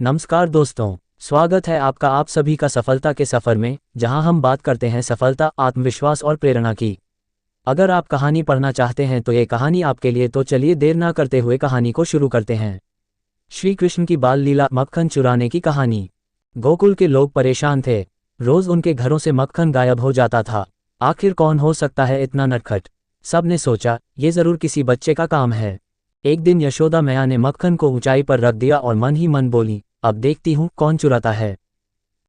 नमस्कार दोस्तों, स्वागत है आपका आप सभी का सफलता के सफ़र में, जहां हम बात करते हैं सफलता, आत्मविश्वास और प्रेरणा की। अगर आप कहानी पढ़ना चाहते हैं तो ये कहानी आपके लिए, तो चलिए देर ना करते हुए कहानी को शुरू करते हैं। श्री कृष्ण की बाल लीला, मक्खन चुराने की कहानी। गोकुल के लोग परेशान थे। रोज उनके घरों से मक्खन गायब हो जाता था। आखिर कौन हो सकता है इतना नटखट? सब ने सोचा, ये जरूर किसी बच्चे का काम है। एक दिन यशोदा मैया ने मक्खन को ऊंचाई पर रख दिया और मन ही मन बोली, अब देखती हूँ कौन चुराता है।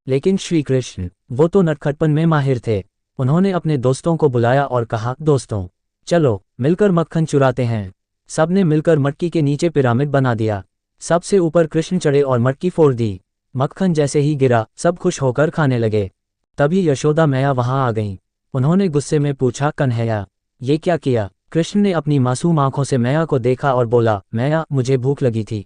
लेकिन श्री कृष्ण, वो तो नटखटपन में माहिर थे। उन्होंने अपने दोस्तों को बुलाया और कहा, दोस्तों, चलो मिलकर मक्खन चुराते हैं। सबने मिलकर मटकी के नीचे पिरामिड बना दिया। सबसे ऊपर कृष्ण चढ़े और मटकी फोड़ दी। मक्खन जैसे ही गिरा, सब खुश होकर खाने लगे। तभी यशोदा मैया वहां आ गईं। उन्होंने गुस्से में पूछा, कन्हैया, ये क्या किया? कृष्ण ने अपनी मासूम आंखों से मैया को देखा और बोला, मैया, मुझे भूख लगी थी।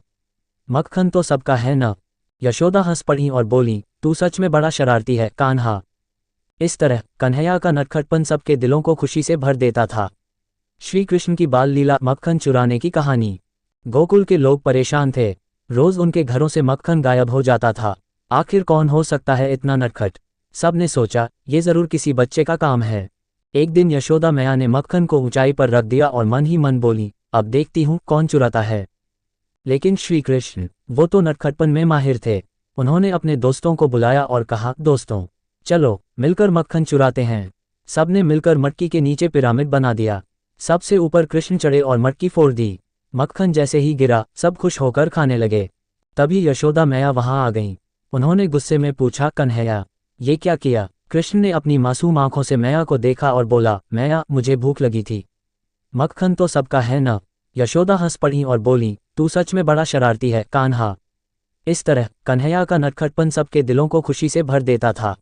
मक्खन तो सबका है ना? यशोदा हंस पड़ी और बोली, तू सच में बड़ा शरारती है कान्हा। इस तरह कन्हैया का नटखटपन सबके दिलों को खुशी से भर देता था। श्री कृष्ण की बाल लीला, मक्खन चुराने की कहानी। गोकुल के लोग परेशान थे। रोज उनके घरों से मक्खन गायब हो जाता था। आखिर कौन हो सकता है इतना नटखट? सब ने सोचा, ये जरूर किसी बच्चे का काम है। एक दिन यशोदा मैया ने मक्खन को ऊंचाई पर रख दिया और मन ही मन बोली, अब देखती हूँ कौन चुराता है। लेकिन श्री कृष्ण, वो तो नटखटपन में माहिर थे। उन्होंने अपने दोस्तों को बुलाया और कहा, दोस्तों, चलो मिलकर मक्खन चुराते हैं। सबने मिलकर मटकी के नीचे पिरामिड बना दिया। सबसे ऊपर कृष्ण चढ़े और मटकी फोड़ दी। मक्खन जैसे ही गिरा, सब खुश होकर खाने लगे। तभी यशोदा मैया वहां आ गईं। उन्होंने गुस्से में पूछा, कन्हैया, ये क्या किया? कृष्ण ने अपनी मासूम आंखों से मैया को देखा और बोला, मैया, मुझे भूख लगी थी। मक्खन तो सबका है ना? यशोदा हंस पड़ी और बोली, तू सच में बड़ा शरारती है कान्हा। इस तरह कन्हैया का नटखटपन सबके दिलों को खुशी से भर देता था।